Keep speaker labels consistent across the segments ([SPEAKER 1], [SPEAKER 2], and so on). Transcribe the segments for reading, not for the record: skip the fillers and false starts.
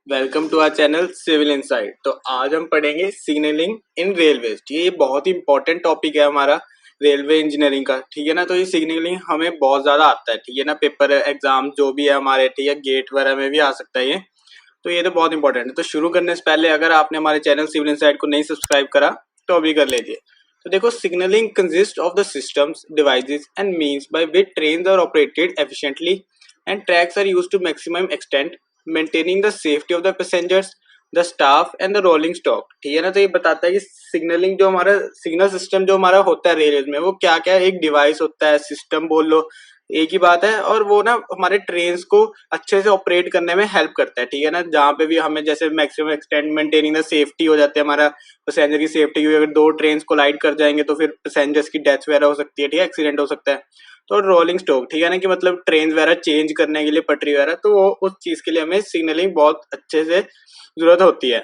[SPEAKER 1] Welcome to our channel civil insight. तो आज हम पढ़ेंगे सिग्नलिंग इन रेलवेज। ये बहुत ही इंपॉर्टेंट टॉपिक है हमारा रेलवे इंजीनियरिंग का, ठीक है ना। तो ये सिग्नलिंग हमें बहुत ज़्यादा आता है, ठीक है ना। पेपर एग्जाम जो भी है हमारे, ठीक है, गेट वगैरह में भी आ सकता है ये। तो ये तो बहुत इंपॉर्टेंट है। तो शुरू करने से पहले अगर आपने हमारे चैनल सिविल इनसाइट को नहीं सब्सक्राइब करा तो अभी कर लीजिए। तो देखो, signalling consist of the systems, devices and means by which trains are operated efficiently and tracks are used to maximum extent maintaining the safety of the passengers, the staff and the rolling stock। ठीक है ना। तो ये बताता है कि signalling जो हमारा सिग्नल सिस्टम जो हमारा होता है रेलवे में, वो क्या क्या एक डिवाइस होता है, सिस्टम बोल लो, एक ही बात है। और वो ना हमारे ट्रेन्स को अच्छे से ऑपरेट करने में हेल्प करता है, ठीक है ना। जहाँ पे भी हमें जैसे maximum extend maintaining the safety हो जाती है, हमारा पैसेंजर की सेफ्टी, क्योंकि अगर दो ट्रेन्स कोलाइड कर जाएंगे तो फिर पैसेंजर्स की डेथ वगैरह हो सकती है, ठीक है, एक्सीडेंट हो सकता है। तो रोलिंग स्टॉक, ठीक है ना, कि मतलब ट्रेन वगैरह चेंज करने के लिए, पटरी वगैरह, तो वो उस चीज के लिए हमें सिग्नलिंग बहुत अच्छे से जरूरत होती है।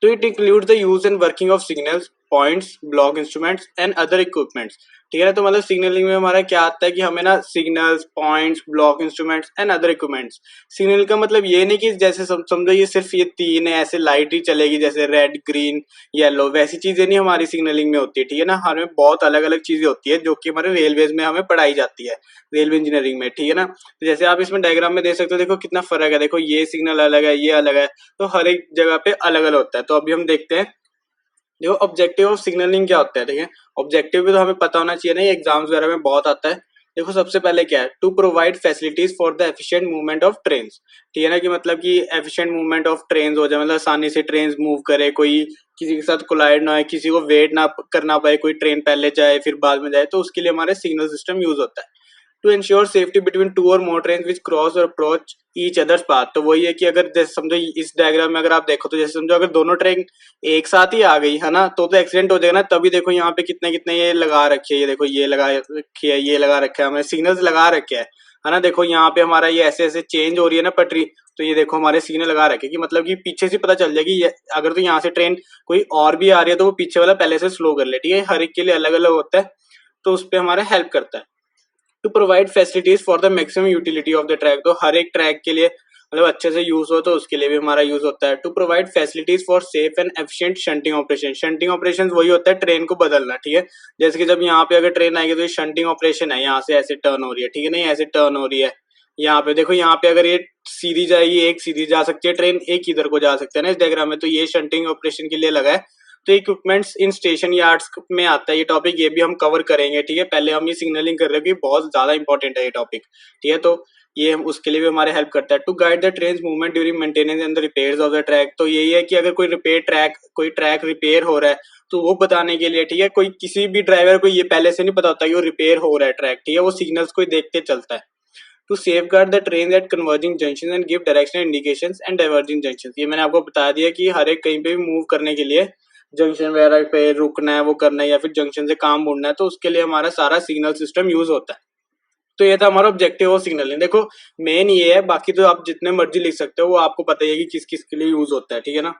[SPEAKER 1] तो it includes the use and working of signals, points, block instruments and other equipments. ठीक है ना। तो मतलब सिग्नलिंग में हमारा क्या आता है कि हमें ना signals, points, block instruments and other equipments. Signal का मतलब ये नहीं कि जैसे समझो ये सिर्फ ये तीन है, ऐसे लाइट ही चलेगी, जैसे रेड, ग्रीन, येलो, वैसी चीजें नहीं हमारी सिग्नलिंग में होती है, ठीक है ना। हमें बहुत अलग अलग चीजें होती है जो कि हमारे रेलवेज में हमें पढ़ाई जाती है, रेलवे इंजीनियरिंग में, ठीक है ना। तो जैसे आप इसमें डायग्राम में देख सकते हो, देखो कितना फर्क है। देखो ये सिग्नल अलग है, ये अलग है, तो हर एक जगह पे अलग अलग होता है। तो अभी हम देखते हैं। देखो, ऑब्जेक्टिव ऑफ सिग्नलिंग क्या होता है, ठीक है। ऑब्जेक्टिव भी तो हमें पता होना चाहिए ना, ये एग्जाम्स वगैरह में बहुत आता है। देखो, सबसे पहले क्या है, to provide facilities for the efficient movement of trains. ठीक है ना, कि मतलब कि एफिशिएंट मूवमेंट ऑफ ट्रेन्स हो जाए, मतलब आसानी से ट्रेन मूव करे, कोई किसी के साथ कोलाइड ना हो, किसी को वेट ना करना पाए, कोई ट्रेन पहले जाए फिर बाद में जाए, तो उसके लिए हमारे सिग्नल सिस्टम यूज होता है। To ensure safety between two or more train which cross or approach each others path. तो वही है कि अगर जैसे समझो इस डायग्राम में अगर आप देखो, तो जैसे समझो अगर दोनों ट्रेन एक साथ ही आ गई है ना, तो एक्सीडेंट हो जाएगा ना। तभी देखो यहाँ पे कितने कितने ये लगा रखे है, ये देखो ये लगा रखी है, ये लगा रखा है, हमें सिग्नल्स लगा रखे है ना। देखो यहाँ पे हमारा ये ऐसे ऐसे चेंज हो रही है ना पटरी, तो ये देखो हमारे सिग्नल लगा रखे, कि मतलब कि पीछे से पता चल जाएगी अगर तो यहाँ से ट्रेन कोई और भी आ रही है तो वो पीछे वाला पहले से स्लो कर ले, ठीक है। हर एक के लिए अलग अलग होता है, तो उस पर हमारा हेल्प करता है। To provide facilities for the maximum utility of the track. तो हर एक ट्रैक के लिए मतलब अच्छे से यूज हो, तो उसके लिए भी हमारा यूज होता है। To provide facilities for safe and efficient shunting operation. Shunting operation वही होता है ट्रेन को बदलना, ठीक है। जैसे कि जब यहाँ पे अगर ट्रेन आएगी तो ये शंटिंग ऑपरेशन है, यहाँ से ऐसे टर्न हो रही है, ठीक है, नहीं ऐसे टर्न हो रही है। यहाँ पे देखो, यहाँ पे अगर ये सीधी जाएगी, एक सीधी जा सकती है ट्रेन, एक इधर को जा सकते हैं ना इस डायग्राम में, तो ये शंटिंग ऑपरेशन के लिए लगा है। तो इक्विपमेंट्स इन स्टेशन यार्ड्स में आता है ये टॉपिक, ये भी हम कवर करेंगे, ठीक है। पहले हम ये सिग्नलिंग कर रहे हैं कि बहुत ज्यादा इंपॉर्टेंट है ये टॉपिक, ठीक है। तो ये हम उसके लिए भी हमारे हेल्प करता है। To guide the train movement during maintenance and the repairs of the track. तो यही है कि अगर कोई ट्रैक रिपेयर हो रहा है तो वो बताने के लिए, ठीक है। कोई किसी भी ड्राइवर को ये पहले से नहीं पता होता कि वो रिपेयर हो रहा है ट्रैक, ठीक है, वो सिग्नल्स को देख के चलता है। To safeguard the train at converging junction and give directional indications and diverging junction. ये मैंने आपको बता दिया कि हर एक कहीं पे भी मूव करने के लिए, जंक्शन वगैरह पे रुकना है, वो करना है, या फिर जंक्शन से काम मुड़ना है, तो उसके लिए हमारा सारा सिग्नल सिस्टम यूज होता है। तो ये था हमारा ऑब्जेक्टिव ऑफ सिग्नलिंग। देखो, मेन ये है, बाकी तो आप जितने मर्जी लिख सकते हो, वो आपको पता ही है कि किस किस के लिए यूज होता है, ठीक है ना।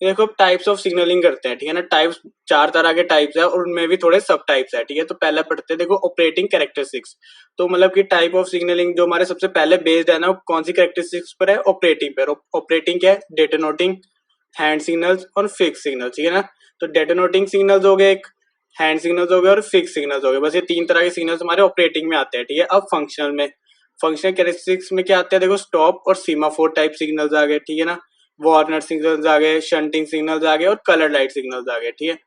[SPEAKER 1] देखो, टाइप्स ऑफ सिग्नलिंग करते हैं, ठीक है ना। टाइप्स, चार तरह के टाइप्स है और उनमें भी थोड़े सब टाइप्स है, ठीक है। तो पहले पढ़ते हैं, देखो, ऑपरेटिंग कैरेक्टरिस्टिक्स। तो मतलब कि टाइप ऑफ सिग्नलिंग जो हमारे सबसे पहले बेस्ड है ना, वो कौन सी कैरेक्टरिस्टिक्स पर है, ऑपरेटिंग पर। ऑपरेटिंग क्या है, डेटोनेटिंग, हैंड सिग्नल्स और फिक्स सिग्नल्स, ठीक है ना। तो डेटोनेटिंग सिग्नल्स हो गए, एक हैंड सिग्नल्स हो गए और फिक्स सिग्नल्स हो गए। बस ये तीन तरह के सिग्नल्स हमारे ऑपरेटिंग में आते हैं, ठीक है। अब फंक्शनल में, फंक्शनल कैरेक्टरिस्टिक्स में क्या आते हैं, देखो, स्टॉप और सीमाफोर टाइप सिग्नल्स आ गए, ठीक है ना। वार्नर सिग्नल्स आ गए, शंटिंग सिग्नल्स आ गए और कलर लाइट सिग्नल्स आ गए, ठीक है।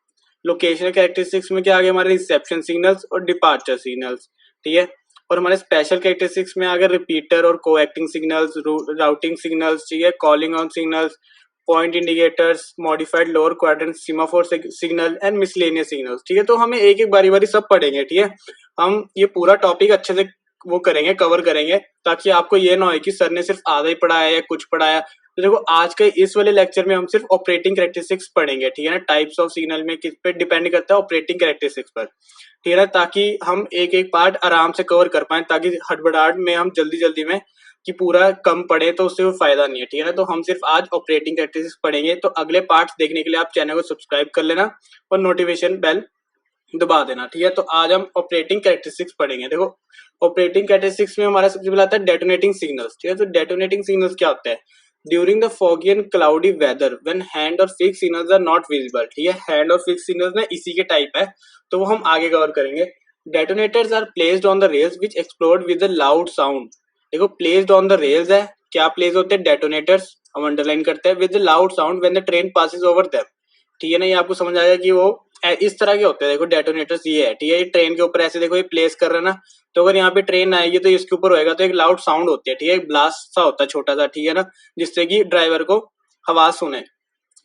[SPEAKER 1] लोकेशनल कैरेक्टरिस्टिक्स में क्या आ गए, हमारे रिसेप्शन सिग्नल्स और डिपार्चर सिग्नल्स, ठीक है। और हमारे स्पेशल कैरेक्टरिस्टिक्स में आ गए रिपीटर और कोएक्टिंग सिग्नल्स, राउटिंग सिग्नल्स, ठीक है, calling on signals, point indicators, modified lower quadrant semaphore signal and miscellaneous signals, ठीक है। तो हमें एक एक बारी बारी सब पढ़ेंगे, ठीक है। हम ये पूरा टॉपिक अच्छे से वो करेंगे, कवर करेंगे, ताकि आपको ये ना हो कि सर ने सिर्फ आधा ही पढ़ाया या कुछ पढ़ाया। तो देखो, आज के इस वाले लेक्चर में हम सिर्फ ऑपरेटिंग कैरेक्टरिस्टिक्स पढ़ेंगे, ठीक है ना। टाइप्स ऑफ सिग्नल में किस पे डिपेंड करता है, ऑपरेटिंग कैरेक्टरिस्टिक्स पर, ठीक है ना, ताकि हम एक एक पार्ट आराम से कवर कर पाए, ताकि हड़बड़ाहट में हम जल्दी जल्दी में कि पूरा कम पढ़े तो उससे कोई फायदा नहीं है, ठीक है ना। तो हम सिर्फ आज ऑपरेटिंग कैरेक्टरिस्टिक्स पढ़ेंगे। तो अगले पार्ट्स देखने के लिए आप चैनल को सब्सक्राइब कर लेना और नोटिफिकेशन बेल दबा देना, ठीक है। तो आज हम ऑपरेटिंग कैरेक्टरिस्टिक्स पढ़ेंगे। देखो, ऑपरेटिंग कैरेक्टरिस्टिक्स में हमारा सबसे पहले आता है डेटोनेटिंग सिग्नल्स, ठीक है। तो डेटोनेटिंग सिग्नल्स क्या होते हैं, during the foggy and cloudy weather when hand और fix signals are not visible. ठीक है, हैंड और फिक्स सिग्नल्स ना इसी के टाइप है, तो वो हम आगे कवर करेंगे। Detonators are placed on the rails which explode with a loud sound. देखो प्लेस्ड ऑन द रेल्स है, क्या प्लेस होते हैं डेटोनेटर्स, हम अंडरलाइन करते हैं, with loud sound when the train passes over them. ठीक है ना, ये आपको समझ आएगा कि वो इस तरह के होते हैं। देखो डेटोनेटर्स ये है, ठीक है, ये ट्रेन के ऊपर ऐसे देखो ये प्लेस कर रहे हैं ना, तो अगर यहाँ पे ट्रेन आएगी तो इसके ऊपर होएगा तो एक लाउड साउंड होती है, ठीक है, एक ब्लास्ट सा होता है छोटा सा, ठीक है ना, जिससे कि ड्राइवर को आवाज सुने।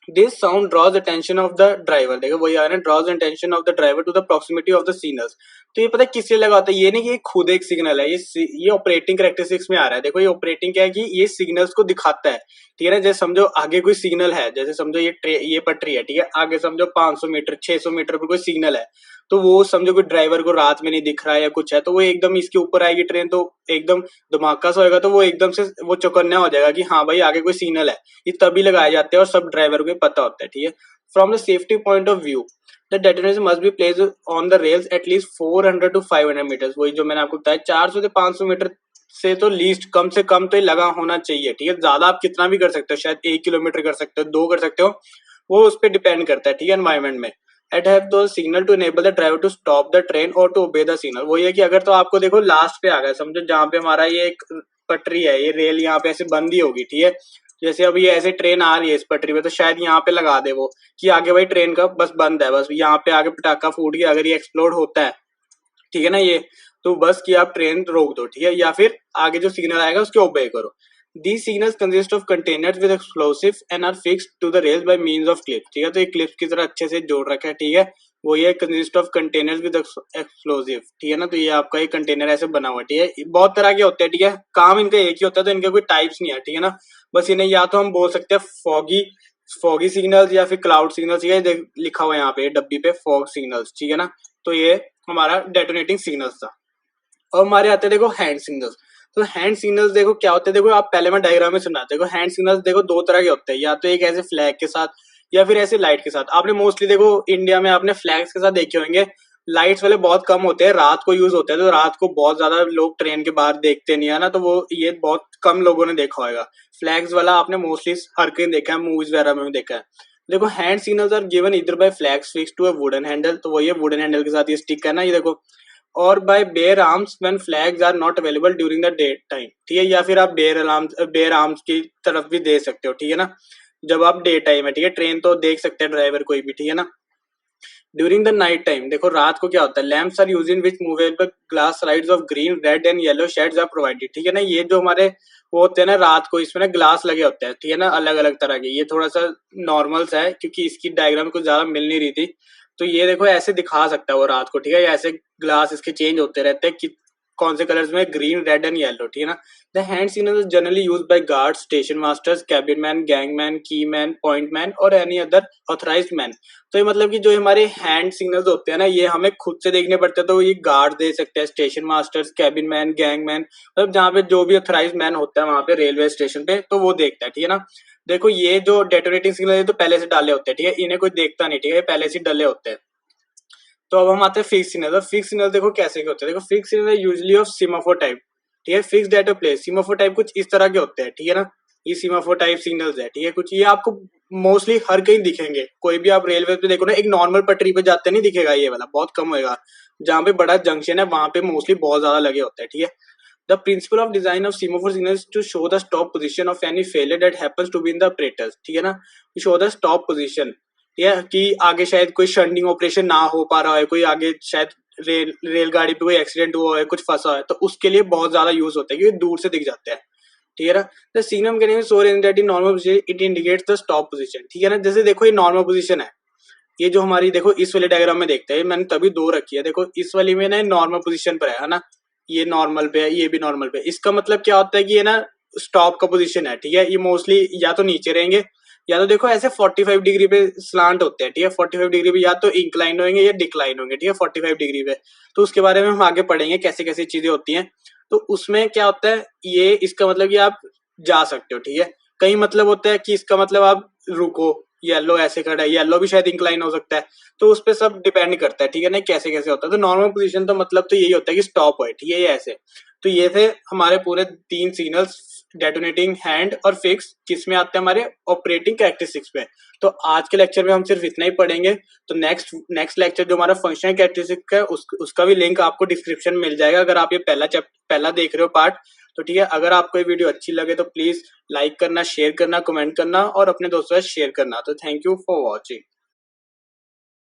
[SPEAKER 1] This sound draws attention of the driver. देखो वही आ रहा है, draws attention of the driver to the proximity of the signals. तो ये पता है किस लिए लगा होता है, ये नहीं कि ये खुद एक सिग्नल है, ये ऑपरेटिंग कैरेक्टरिस्टिक्स में आ रहा है। देखो ये ऑपरेटिंग क्या है कि ये सिग्नल्स को दिखाता है, ठीक है ना। जैसे समझो आगे कोई सिग्नल है, जैसे समझो ये पटरी है, ठीक है, आगे समझो 500 मीटर 600 मीटर पर कोई सिग्नल है, तो वो समझो कोई ड्राइवर को रात में नहीं दिख रहा है या कुछ है, तो वो एकदम इसके ऊपर आएगी ट्रेन, तो एकदम धमाका सा होगा, तो वो एकदम से वो चौकन्ना हो जाएगा कि हाँ भाई आगे कोई सिग्नल है। ये तभी लगाए जाते हैं और सब ड्राइवर को पता होता है, ठीक है। From the safety point of view the detonator must be placed on the rails at least 400 to 500 metres. वही जो मैंने आपको बताया 400 से 500 मीटर से तो लीस्ट कम से कम तो ये लगा होना चाहिए, ठीक है। ज्यादा आप कितना भी कर सकते हो, शायद 1 किलोमीटर कर सकते हो, 2 कर सकते हो, वो उस पर डिपेंड करता है, ठीक है, एनवायरमेंट में। At have to signal to enable the driver to stop the train और टू ओबे द सिग्नल। वही है कि अगर तो आपको देखो लास्ट पे आ गया, समझो जहाँ पे हमारा ये एक पटरी है, ये रेल यहाँ पे ऐसे बंद ही होगी, ठीक है। जैसे अभी ऐसे ट्रेन आ रही है इस पटरी पे, तो शायद यहाँ पे लगा दे वो कि आगे भाई ट्रेन का बस बंद है, बस यहाँ पे आगे पटाखा फूट गया, अगर ये एक्सप्लोड होता है, ठीक है ना, ये तो बस कि आप ट्रेन रोक दो, ठीक है, या फिर आगे जो सिग्नल आएगा उसके ओबे करो। These signals consist of containers with explosives and are fixed to the rails by means of clips। ठीक है, तो ये क्लिप्स की तरह अच्छे से जोड़ रखा है, ठीक है। वो ये consist of containers with explosive, ठीक है ना, तो ये आपका ये कंटेनर ऐसे बना हुआ है, ठीक है। बहुत तरह के होते हैं, ठीक है, काम इनका एक ही होता है, तो इनके कोई टाइप्स नहीं है, ठीक है ना। बस इन्हें या तो हम बोल सकते हैं फॉगी फॉगी सिग्नल्स या फिर क्लाउड सिग्नल्स, ठीक है, लिखा हुआ है यहाँ पे डब्बी पे फॉग सिग्नल्स, ठीक है ना। तो ये हमारा डेटोनेटिंग सिग्नल्स था। और हमारे आते हैं देखो हैंड सिग्नल्स। तो हैंड सिग्नल्स देखो क्या होते हैं, देखो आप पहले मैं डायग्राम में सुनाते देखो हैंड सिग्नल्स देखो दो तरह के होते हैं, या तो एक ऐसे फ्लैग के साथ या फिर ऐसे लाइट के साथ। आपने मोस्टली देखो इंडिया में आपने फ्लैग्स के साथ देखे होंगे, लाइट्स वाले बहुत कम होते हैं, रात को यूज होते हैं, तो रात को बहुत ज्यादा लोग ट्रेन के बाहर देखते नहीं है ना, तो वो ये बहुत कम लोगों ने देखा होगा। फ्लैग्स वाला आपने मोस्टली हर कहीं देखा है, मूवीज वगैरह में भी देखा है। देखो हैंड सिग्नल्स आर गिवन इधर by flags fix to a wooden handle, तो वो ये वुडन हैंडल के साथ ये स्टिक है ना, ये देखो। और by bare arms when flags are not available during the day time, ठीक है, या फिर आप बेयर आर्म्स की तरफ भी दे सकते हो, ठीक है ना, जब आप डे टाइम है, ठीक है, ट्रेन तो देख सकते हैं ड्राइवर कोई भी, ठीक है ना। ड्यूरिंग द नाइट टाइम देखो रात को क्या होता है, lamps are used in which movable glass slides of green red and yellow shades are provided, ठीक है ना। ये जो हमारे वो होते हैं ना रात को, इसमें ना ग्लास लगे होते हैं, ठीक है ना, अलग अलग तरह के। ये थोड़ा सा नॉर्मल्स है क्योंकि इसकी डायग्राम कुछ ज्यादा मिल नहीं रही थी, तो ये देखो ऐसे दिखा सकता है वो रात को, ठीक है, ऐसे ग्लास इसके चेंज होते रहते हैं कि कौन से कलर्स में, ग्रीन रेड एंड येलो, ठीक है ना। The hand signal is generally used by guards, station masters, cabin man, gangman, की मैन, पॉइंट मैन और एनी अदर ऑथराइज्ड मैन। तो ये मतलब कि जो हमारे हैंड सिग्नल्स होते हैं ना, ये हमें खुद से देखने पड़ते हैं, तो ये गार्ड दे सकते हैं, station masters, cabin man, gang man, मतलब जहाँ पे जो भी ऑथराइज्ड मैन होता है वहां पे रेलवे स्टेशन पे, तो वो देखता है, ठीक है ना। देखो ये जो डेटोनेटिंग सिग्नल है तो पहले से डाले होते हैं, ठीक है, इन्हें कोई देखता नहीं, ठीक है, पहले से डले होते हैं। तो अब हम आते हैं फिक्स सिग्नल। तो फिक्स सिग्नल देखो कैसे के होते हैं, देखो fix signal usually of semaphore type, ठीक है, fixed at a place. Semaphore type कुछ इस तरह के होते हैं, ठीक है ना, ये सीमाफोर टाइप सिग्नल्स है, ठीक है, कुछ ये आपको मोस्टली हर कहीं दिखेंगे, कोई भी आप रेलवे पे देखो ना, एक नॉर्मल पटरी पे जाते नहीं दिखेगा ये वाला, बहुत कम होगा। जहाँ पे बड़ा जंक्शन है वहां पे मोस्टली बहुत ज्यादा लगे होते हैं, ठीक है। The principle of design of semaphore signals to show the stop position of any failure that happens to be in the operators, ठीक है ना, to show the stop position, या कि आगे शायद कोई शंटिंग ऑपरेशन ना हो पा रहा है, कोई आगे शायद रेलगाड़ी पे कोई एक्सीडेंट हुआ है, कुछ फंसा है, तो उसके लिए बहुत ज्यादा यूज होता है क्योंकि दूर से दिख जाते हैं, ठीक है ना। The signal can be so arranged that in normal position it indicates the stop position, ठीक है ना। जैसे देखो ये नॉर्मल पोजीशन है, ये जो हमारी देखो इस वाले डायग्राम में देखते हैं, मैंने तभी दो रखी है, देखो इस वाली में ना नॉर्मल पोजीशन पर है ना, ये नॉर्मल पे है, ये भी नॉर्मल पे। इसका मतलब क्या होता है कि ये ना स्टॉप का पोजीशन है, ठीक है, ये मोस्टली या तो नीचे रहेंगे या तो देखो ऐसे 45 डिग्री पे स्लांट होते हैं, ठीक है, 45 डिग्री पे या तो इंक्लाइन होंगे या डिक्लाइन होंगे, ठीक है, 45 डिग्री पे। तो उसके बारे में हम आगे पढ़ेंगे कैसे कैसे चीजें होती हैं। तो उसमें क्या होता है, ये इसका मतलब कि आप जा सकते हो, ठीक है। कई मतलब होता है कि इसका मतलब आप रुको, येलो ऐसे खड़ा है, येलो भी शायद इंक्लाइन हो सकता है, तो उस पर सब डिपेंड करता है, ठीक है ना, कैसे कैसे होता है। तो नॉर्मल पोजीशन तो मतलब तो यही होता है कि स्टॉप हो, ठीक है, ये ऐसे। तो ये थे हमारे पूरे 3 सिग्नल्स, डेटोनेटिंग हैंड और फिक्स किस में आते हैं, हमारे ऑपरेटिंग कैरेक्टरिस्टिक्स में। तो आज के लेक्चर में हम सिर्फ इतना ही पढ़ेंगे। तो नेक्स्ट लेक्चर जो हमारा फंक्शनल कैरेक्टरिस्टिक है उसका भी लिंक आपको डिस्क्रिप्शन में मिल जाएगा, अगर आप ये पहला देख रहे हो पार्ट। तो ठीक है, अगर आपको ये वीडियो अच्छी लगे तो प्लीज लाइक करना, शेयर करना, कमेंट करना और अपने दोस्तों से शेयर करना। तो थैंक यू फॉर वॉचिंग।